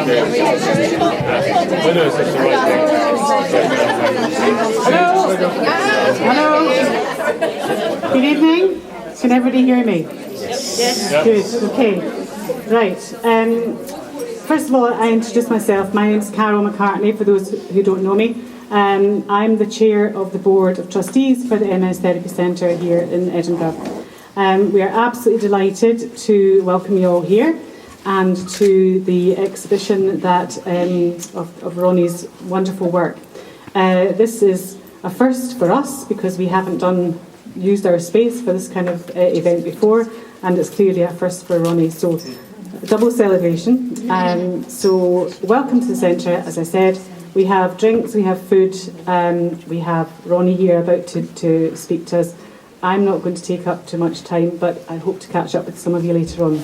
Hello. Good evening. Can everybody hear me? Yes. Good. Okay. Right. First of all, I introduce myself. My name is Carol McCartney, for those who don't know me. I'm the chair of the Board of Trustees for the MS Therapy Centre here in Edinburgh. We are absolutely delighted to welcome you all here and to the exhibition that of Ronnie's wonderful work. This is a first for us because we haven't used our space for this kind of event before, and it's clearly a first for Ronnie. So double celebration. So welcome to the centre. As I said, we have drinks, we have food, we have Ronnie here about to speak to us. I'm not going to take up too much time, but I hope to catch up with some of you later on.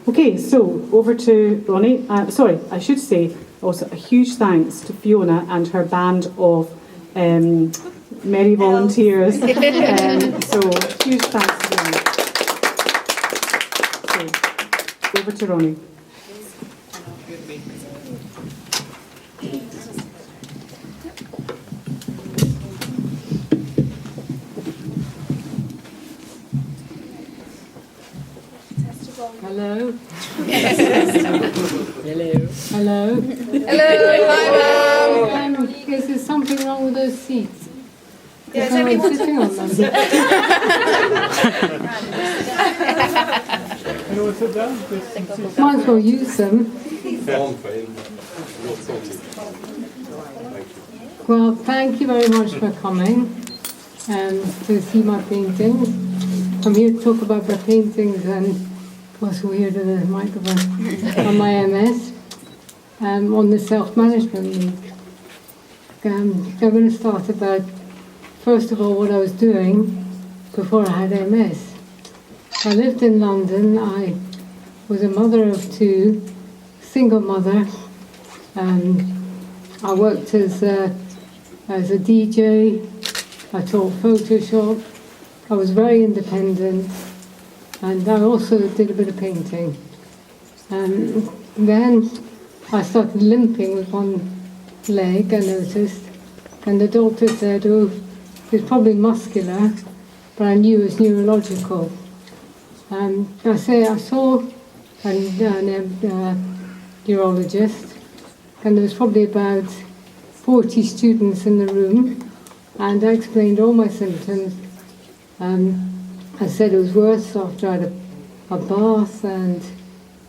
Okay, so over to Ronnie. Sorry, I should say also a huge thanks to Fiona and her band of merry volunteers. So huge thanks to them. So, over to Ronnie. Hello. Hello. Hello. Hello. Hi, Mum. Is there something wrong with those seats? Yes, everyone's sitting on them. Might as well use them. Well, thank you very much for coming to see my paintings. I'm here to talk about my paintings and what's weird with the microphone on my MS on the Self-Management League. I'm going to start about, first of all, what I was doing before I had MS. I lived in London. I was a mother of two, single mother. I worked as a DJ. I taught Photoshop. I was very independent. And I also did a bit of painting. Then I started limping with one leg, I noticed. And the doctor said, oh, it's probably muscular, but I knew it was neurological. I saw a neurologist, and there was probably about 40 students in the room, and I explained all my symptoms. I said it was worse after I had a bath and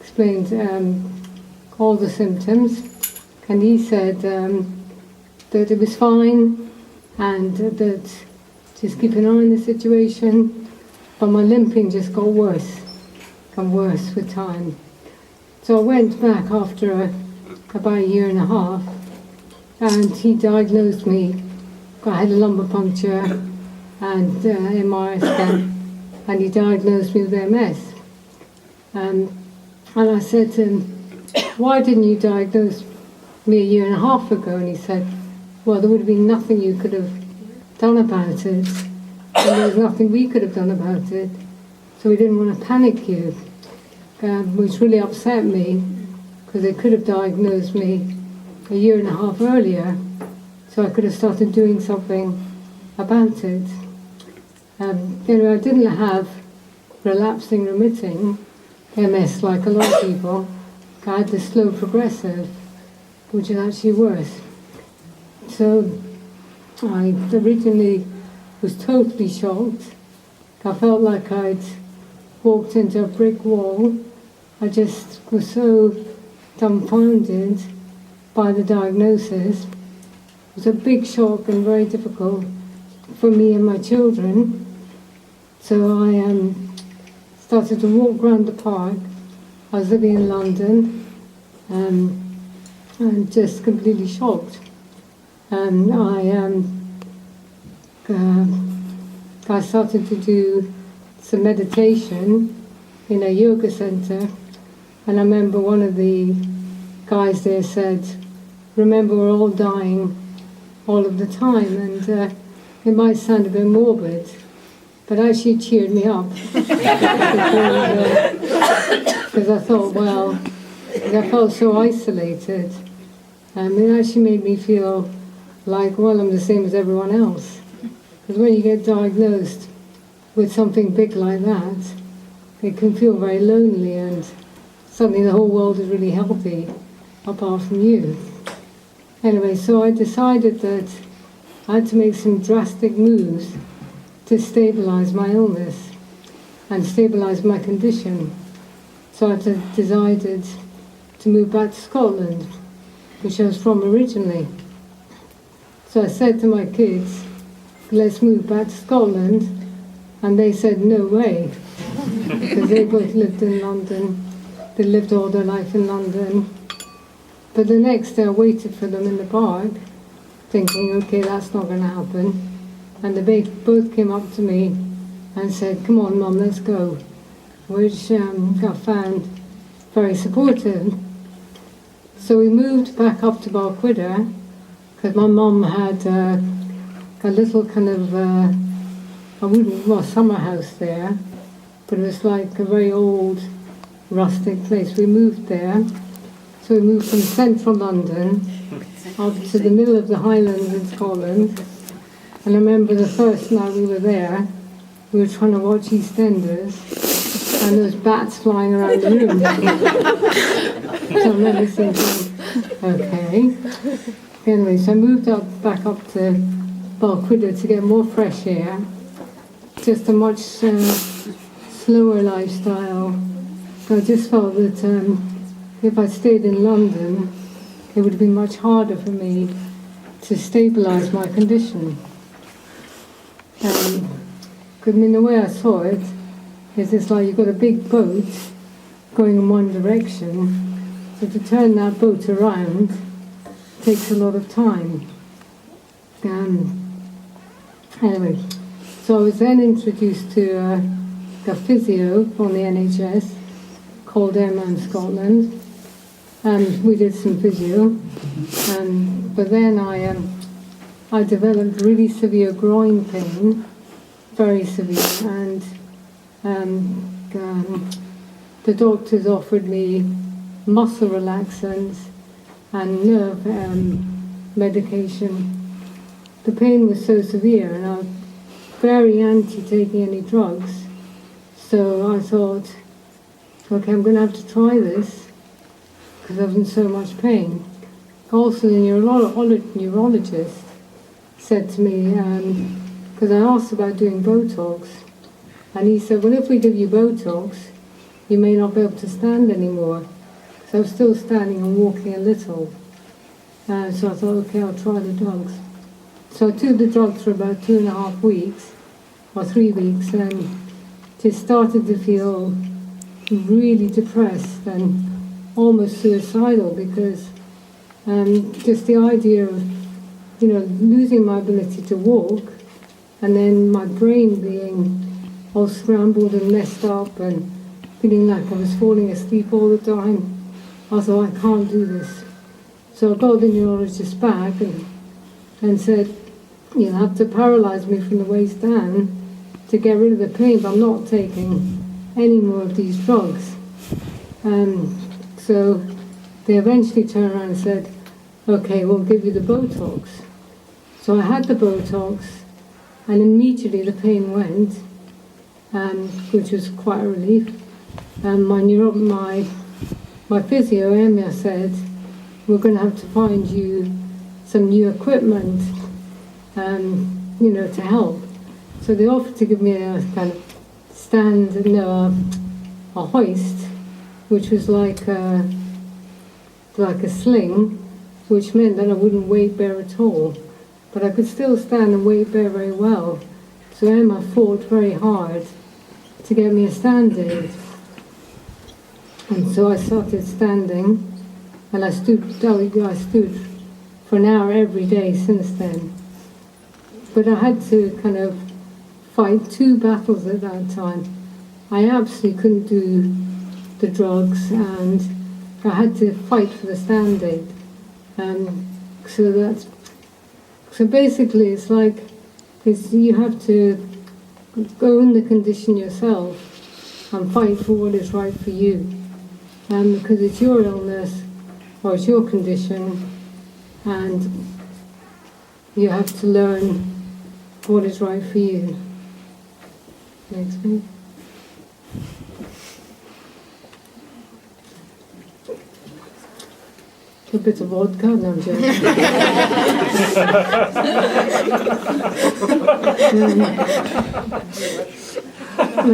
explained all the symptoms. And he said that it was fine and that just keep an eye on the situation. But my limping just got worse and worse with time. So I went back after about a year and a half, and he diagnosed me. I had a lumbar puncture and MRI scan. And he diagnosed me with MS. And I said to him, why didn't you diagnose me a year and a half ago? And he said, well, there would have been nothing you could have done about it. And there was nothing we could have done about it. So we didn't want to panic you, which really upset me, because they could have diagnosed me a year and a half earlier, so I could have started doing something about it. I didn't have relapsing remitting MS like a lot of people. I had the slow progressive, which is actually worse. So I originally was totally shocked. I felt like I'd walked into a brick wall. I just was so dumbfounded by the diagnosis. It was a big shock and very difficult for me and my children. So I started to walk around the park. I was living in London and just completely shocked. And I started to do some meditation in a yoga centre. And I remember one of the guys there said, remember we're all dying all of the time. And it might sound a bit morbid, but actually cheered me up. Because I thought, well, 'cause I felt so isolated. It actually made me feel like, well, I'm the same as everyone else. Because when you get diagnosed with something big like that, it can feel very lonely and suddenly the whole world is really healthy apart from you. Anyway, so I decided that I had to make some drastic moves to stabilise my illness and stabilise my condition. So I decided to move back to Scotland, which I was from originally. So I said to my kids, let's move back to Scotland, and they said no way, because they both lived in London. They lived all their life in London. But the next day I waited for them in the park, thinking, okay, that's not going to happen. And they both came up to me and said, come on, Mum, let's go, which I found very supportive. So we moved back up to Balquhidder, because my mum had a little kind of, summer house there, but it was like a very old, rustic place. We moved there. So we moved from central London up to the middle of the Highlands in Scotland. And I remember the first night we were there, we were trying to watch EastEnders, and there was bats flying around the room. So I remember thinking, okay. Anyway, so I moved back up to Balquhidder to get more fresh air, just a much slower lifestyle. I just felt that if I stayed in London, it would have been much harder for me to stabilise my condition. I mean, the way I saw it is it's like you've got a big boat going in one direction, so to turn that boat around takes a lot of time. Anyway, so I was then introduced to a physio on the NHS called Emma in Scotland, and we did some physio. But then I developed really severe groin pain, very severe, and the doctors offered me muscle relaxants and nerve medication. The pain was so severe, and I was very anti taking any drugs. So I thought, okay, I'm going to have to try this because I was in so much pain. Also, the neurologist said to me, because I asked about doing Botox, and he said, well, if we give you Botox, you may not be able to stand anymore. So I was still standing and walking a little. So I thought, okay, I'll try the drugs. So I took the drugs for about 2.5 weeks, or 3 weeks, and just started to feel really depressed and almost suicidal, because just the idea of, losing my ability to walk, and then my brain being all scrambled and messed up and feeling like I was falling asleep all the time. I thought, I can't do this. So I got the neurologist back and said, you'll have to paralyse me from the waist down to get rid of the pain, but I'm not taking any more of these drugs. So they eventually turned around and said, okay, we'll give you the Botox. So I had the Botox, and immediately the pain went, which was quite a relief. And my physio, Emma, said, we're going to have to find you some new equipment, to help. So they offered to give me a kind of stand, a hoist, which was like a sling, which meant that I wouldn't weight bear at all. But I could still stand and weight bear very well. So Emma fought very hard to get me a stand aid. And so I started standing, and I stood for an hour every day since then. But I had to kind of fight 2 battles at that time. I absolutely couldn't do the drugs, and I had to fight for the stand aid. So basically it's like you have to go in the condition yourself and fight for what is right for you. because it's your illness or it's your condition, and you have to learn what is right for you. Next one. A bit of vodka, no, I'm joking.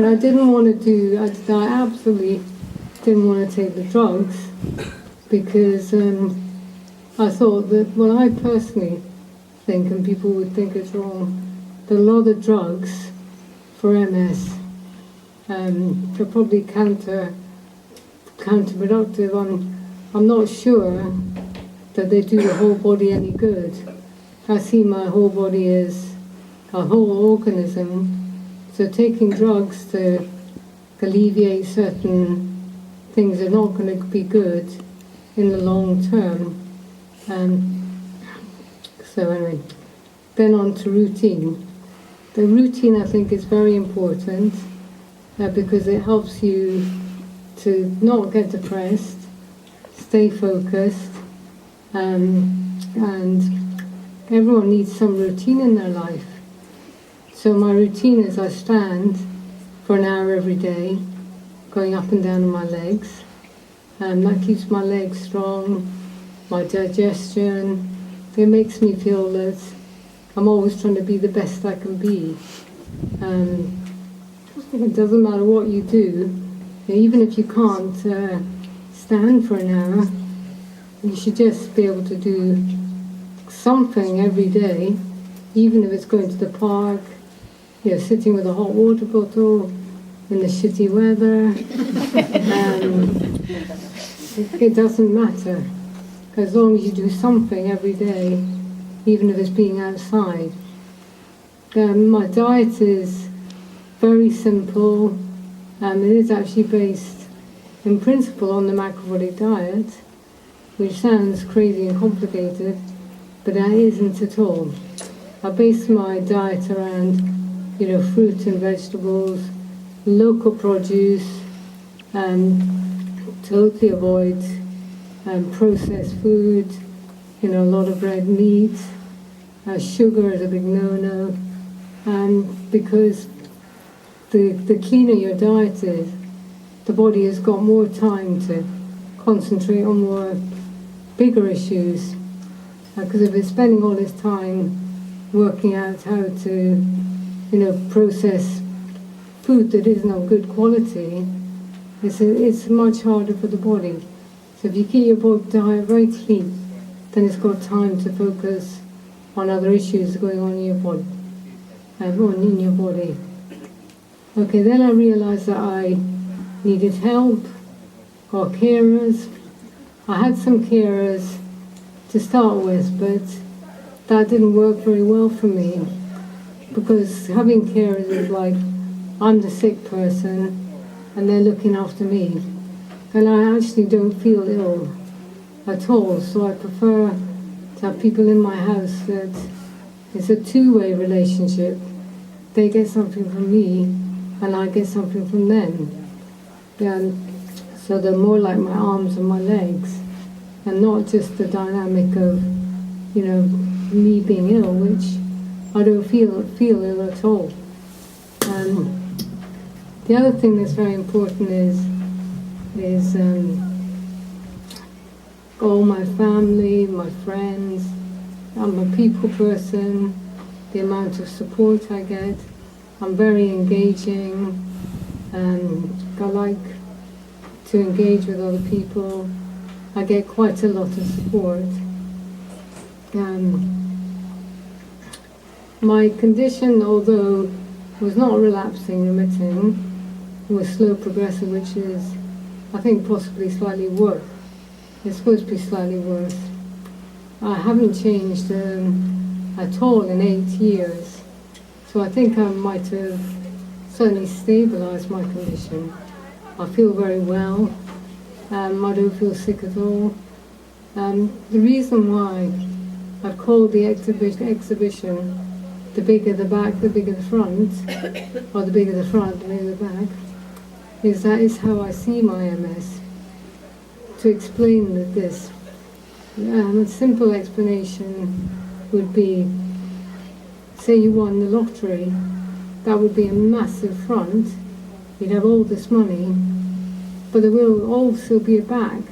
I didn't want to do, I absolutely didn't want to take the drugs because I thought that, well, I personally think, and people would think it's wrong, that a lot of drugs for MS are probably counterproductive. I'm not sure that they do the whole body any good. I see my whole body as a whole organism, so taking drugs to alleviate certain things are not going to be good in the long term. So anyway, then on to routine. The routine, I think, is very important because it helps you to not get depressed, stay focused, and everyone needs some routine in their life. So my routine is I stand for an hour every day, going up and down on my legs, and that keeps my legs strong, my digestion. It makes me feel that I'm always trying to be the best I can be. It doesn't matter what you do, even if you can't stand for an hour, you should just be able to do something every day, even if it's going to the park, sitting with a hot water bottle in the shitty weather. It doesn't matter, as long as you do something every day, even if it's being outside. My diet is very simple, and it is actually based in principle on the macrobiotic diet, which sounds crazy and complicated, but that isn't at all. I base my diet around, fruit and vegetables, local produce, totally avoid processed food, a lot of red meat. Sugar is a big no-no, because the cleaner your diet is, the body has got more time to concentrate on more bigger issues. Because if it's spending all this time working out how to, process food that isn't of good quality, it's much harder for the body. So if you keep your diet very clean, then it's got time to focus on other issues going on in your body. Okay, then I realized that I needed help or carers. I had some carers to start with, but that didn't work very well for me, because having carers is like I'm the sick person and they're looking after me, and I actually don't feel ill at all. So I prefer to have people in my house that it's a two-way relationship. They get something from me and I get something from them. So they're more like my arms and my legs, and not just the dynamic of, me being ill, which I don't feel ill at all. The other thing that's very important is all my family, my friends. I'm a people person. The amount of support I get, I'm very engaging, and I like to engage with other people. I get quite a lot of support. My condition, although was not relapsing, remitting, was slow progressive, which is, I think, possibly slightly worse. It's supposed to be slightly worse. I haven't changed at all in 8 years, so I think I might have certainly stabilized my condition. I feel very well. I don't feel sick at all. The reason why I've called the exhibition the bigger the back, the bigger the front, or the bigger the front, the bigger the back, is that is how I see my MS. to explain this. A simple explanation would be, say you won the lottery, that would be a massive front. You'd have all this money, but there will also be a back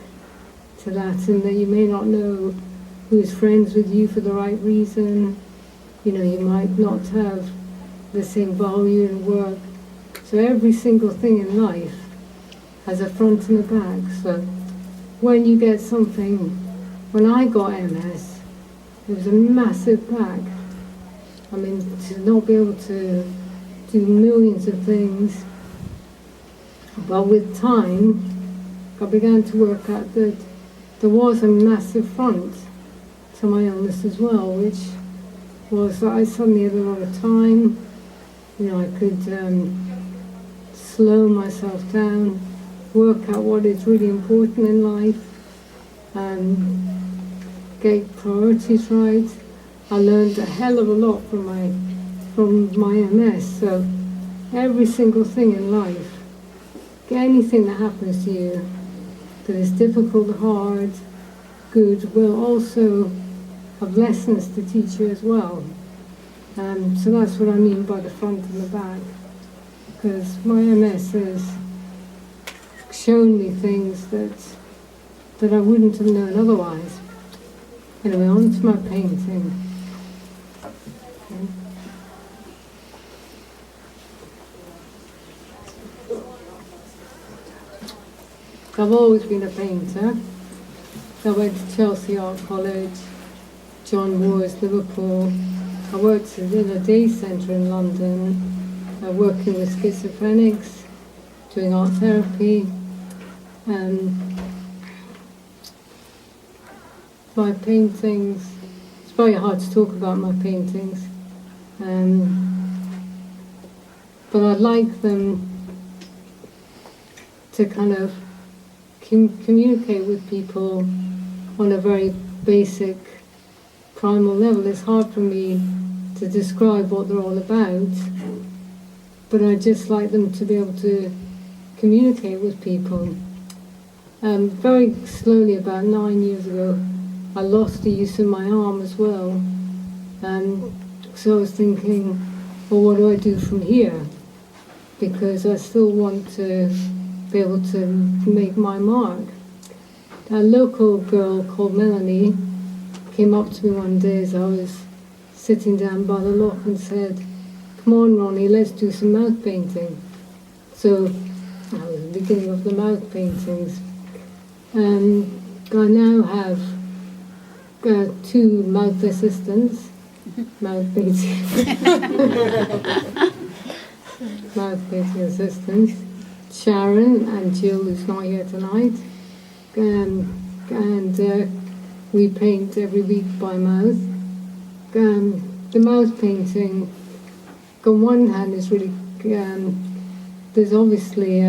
to that, and that you may not know who's friends with you for the right reason. You know, you might not have the same value in work. So every single thing in life has a front and a back. So when you get something, when I got MS, it was a massive back. I mean, to not be able to do millions of things. But with time, I began to work out that there was a massive front to my illness as well, which was that I suddenly had a lot of time. You know, I could slow myself down, work out what is really important in life, get priorities right. I learned a hell of a lot from my MS. So every single thing in life, anything that happens to you that is difficult, hard, good, will also have lessons to teach you as well. So that's what I mean by the front and the back, because my MS has shown me things that I wouldn't have known otherwise. Anyway, on to my painting. Okay. I've always been a painter. I went to Chelsea Art College, John Moores, Liverpool. I worked in a day centre in London, working with schizophrenics, doing art therapy. My paintings, it's very hard to talk about my paintings, but I'd like them to kind of communicate with people on a very basic, primal level. It's hard for me to describe what they're all about, but I just like them to be able to communicate with people. Very slowly, about 9 years ago, I lost the use of my arm as well. So I was thinking, well, what do I do from here? Because I still want to be able to make my mark. A local girl called Melanie came up to me one day as I was sitting down by the lock and said, "Come on, Ronnie, let's do some mouth painting." So that was the beginning of the mouth paintings. I now have 2 mouth assistants, mouth painting assistants, Sharon and Jill, who's not here tonight, and we paint every week by mouth. The mouth painting, on one hand, is really, there's obviously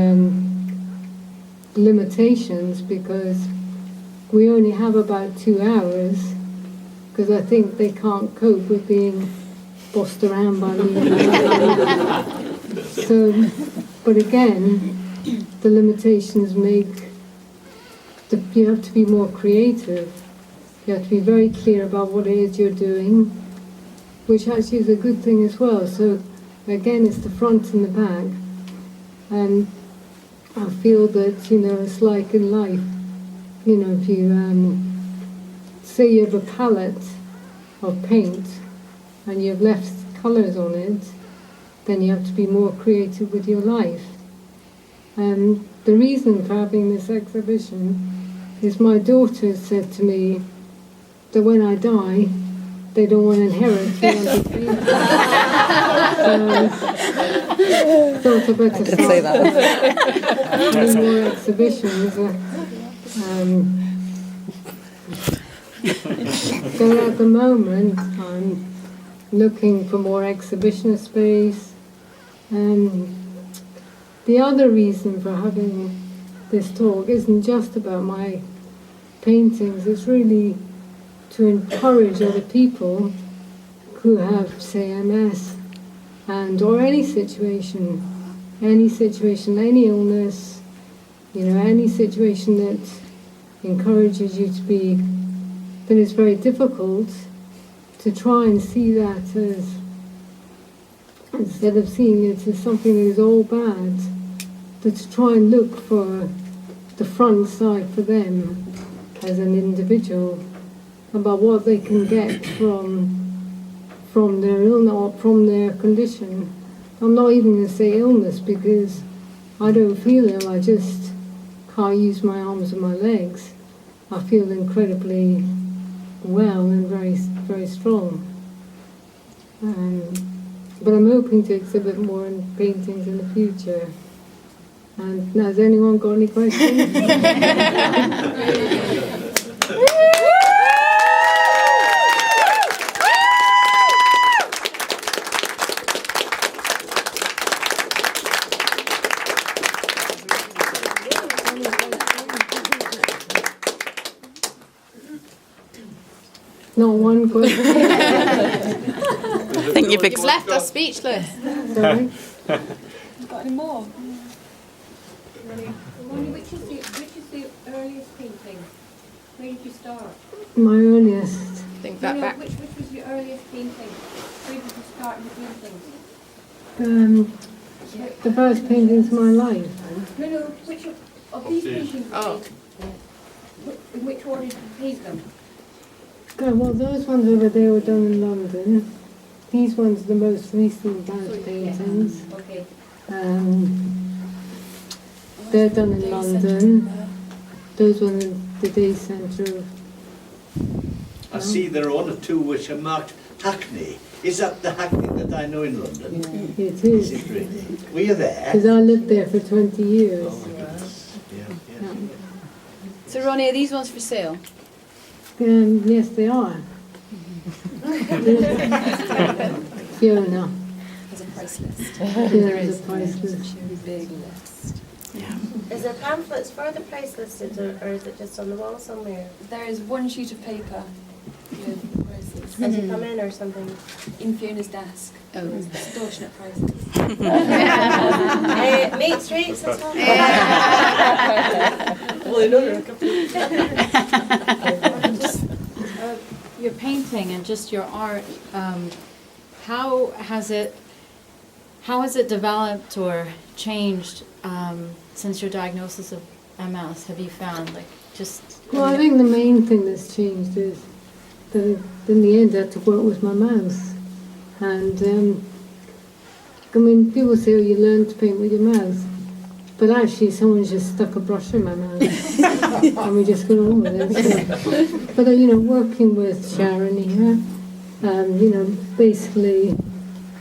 limitations because we only have about 2 hours, because I think they can't cope with being bossed around by me. So, but again, the limitations make you have to be more creative. You have to be very clear about what it is you're doing, which actually is a good thing as well. So again, it's the front and the back. And I feel that, you know, it's like in life, you know, if you say you have a palette of paint and you've left colours on it, then you have to be more creative with your life. And the reason for having this exhibition is my daughter said to me that when I die, they don't want to inherit 300 paintings. So thought I better start say that. doing more exhibitions. So at the moment, I'm looking for more exhibition space. The other reason for having this talk isn't just about my paintings, it's really to encourage other people who have, say, MS, or any situation, any illness, you know, any situation that encourages you to be, then it's very difficult to try and see that as, instead of seeing it as something that is all bad, but to try and look for the front side for them as an individual, about what they can get from their illness, from their condition. I'm not even going to say illness because I don't feel ill, I just can't use my arms and my legs. I feel incredibly well and very, very strong. But I'm hoping to exhibit more in paintings in the future. And has anyone got any questions? Not one question. I think you've left us speechless. Sorry? Got any more? Which is the earliest painting? Where did you start? My earliest. Think that back. Which was your earliest painting? Where did you start in painting? The first paintings of my life. No, which of these paintings? Oh. In which order did you paint them? Well, those ones over there were done in London. These ones are the most recent batch paintings. Okay. They're done in London. Those were in the day centre. I see there are one or two which are marked Hackney. Is that the Hackney that I know in London? It Is is. it really? Were you there? Because I lived there for 20 years. Oh my goodness. Yeah. So Ronnie, are these ones for sale? Yes, they are. Fiona. As a price list. There is a price list. Big list. Is there pamphlets for the price listed, or is it just on the wall somewhere? There is one sheet of paper with prices. As you come in or something? In Fiona's desk. Oh. Extortionate prices. Mates rates and stuff? Your painting and just your art, how has it developed or changed since your diagnosis of MS? Have you found Well, I think the main thing that's changed is that in the end I had to work with my mouth. And I mean, people say, oh, you learn to paint with your mouth. But actually, someone's just stuck a brush in my mouth. And we just got on with it. So. But, working with Sharon here, basically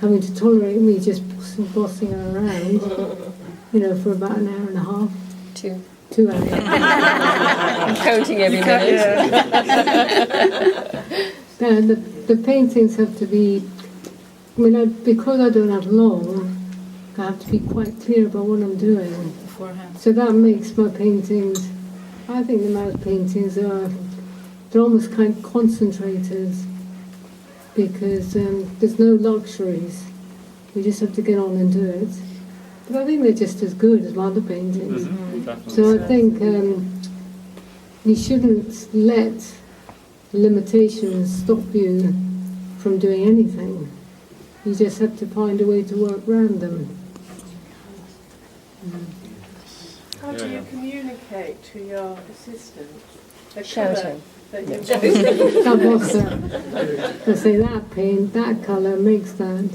having to tolerate me just bossing her around, for about an hour and a half. 2 hours. Counting every minute. The paintings have to be, because I don't have long, I have to be quite clear about what I'm doing beforehand? So that makes my paintings, I think the mouth paintings they're almost kind of concentrated because there's no luxuries. You just have to get on and do it. But I think they're just as good as my other paintings. Mm-hmm. So I think you shouldn't let limitations stop you from doing anything. You just have to find a way to work around them. How do you communicate to your assistant? Shouting. God bless her. They say that paint, that colour makes that.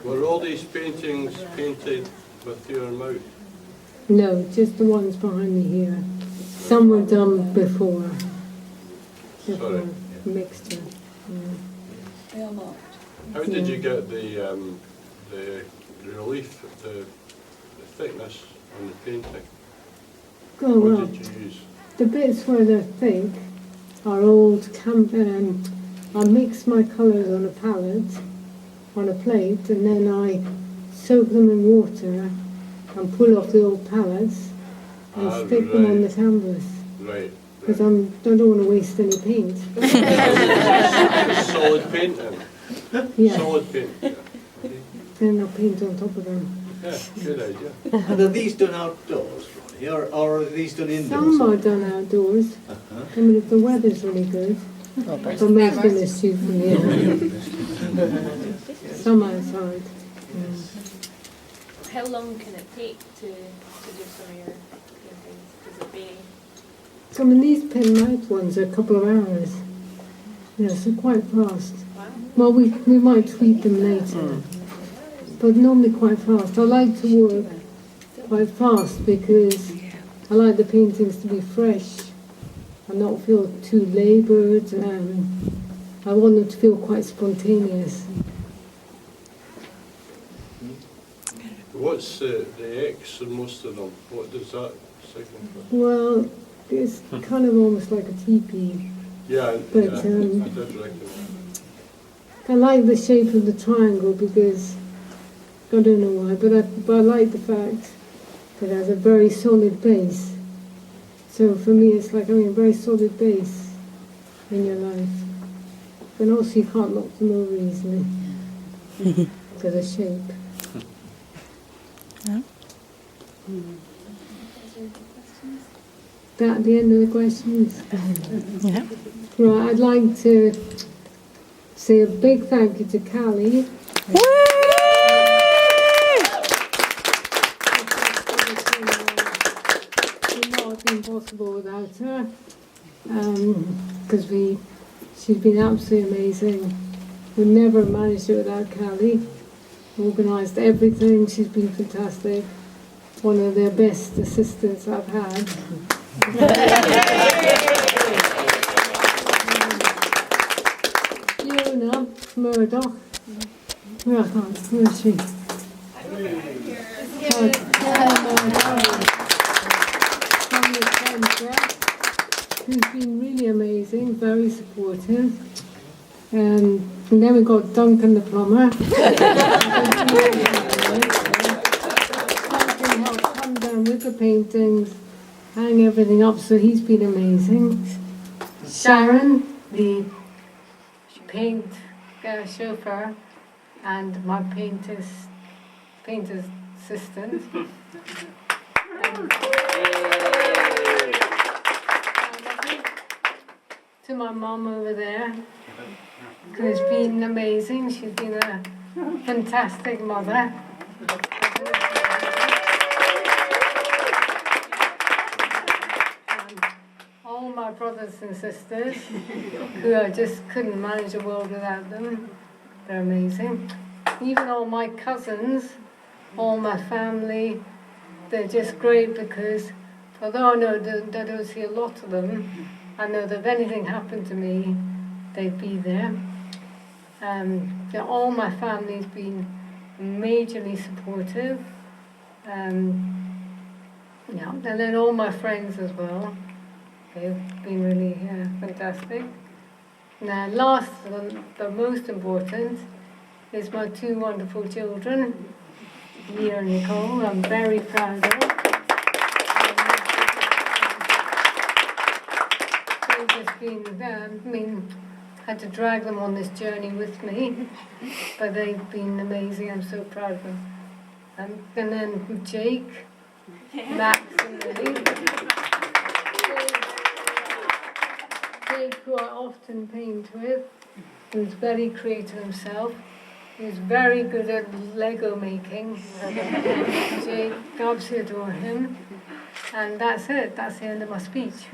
Were all these paintings painted with your mouth? No, just the ones behind me here. Some were done before. Sorry. Mixture. They are marked. How did you get the relief, the thickness on the painting? Oh, well, What did you use? the bits where they're thick are old I mix my colours on a palette, on a plate, and then I soak them in water and pull off the old palettes and stick them on the canvas. Right. Because I don't want to waste any paint. Solid paint then? Yeah. Solid paint. Yeah. Then I'll paint on top of them. Yeah, good idea. And are these done outdoors, Ronnie? Or are these done indoors? Some are done outdoors. I mean, if the weather's really good. But most of it's too from the Some outside. How long can it take to do some of your paintings? Does it vary? So I mean, these pen-mouth ones are a couple of hours. Yes, they're quite fast. Well, we might tweak them later, but normally quite fast. I like to work quite fast because I like the paintings to be fresh and not feel too laboured. I want them to feel quite spontaneous. What's the X in most of them? What does that signify? Well, it's kind of almost like a teepee. Yeah, But, I did recognise. I like the shape of the triangle because, I don't know why, but I like the fact that it has a very solid base. So for me it's like having a very solid base in your life. And also you can't knock them over easily to the shape. Yeah. That at the end of the questions? Yeah. Right, I'd like to say a big thank you to Callie. It would not have been possible without her, because she's been absolutely amazing. We never managed it without Callie. Organised everything. She's been fantastic. One of the best assistants I've had. Fiona Murdoch. Where is she? Who's been really amazing, very supportive. And then we got Duncan the plumber. Duncan helped come down with the paintings, hang everything up, so he's been amazing. Sharon, the paint chauffeur, and my painter's assistant. To my mum over there, who's been amazing. She's been a fantastic mother. All my brothers and sisters, who I just couldn't manage the world without them. They're amazing. Even all my cousins, all my family, they're just great because although I know that I don't see a lot of them, I know that if anything happened to me, they'd be there. All my family's been majorly supportive. And then all my friends as well. They've been really fantastic. Now, last, the most important, is my two wonderful children, Leah and Nicole. I'm very proud of. They've just been, had to drag them on this journey with me, but they've been amazing. I'm so proud of them. And then Jake, Max, and Lily. Jake, who I often paint with, who's very creative himself. He's very good at Lego making. Jake, absolutely adore him. And that's it. That's the end of my speech.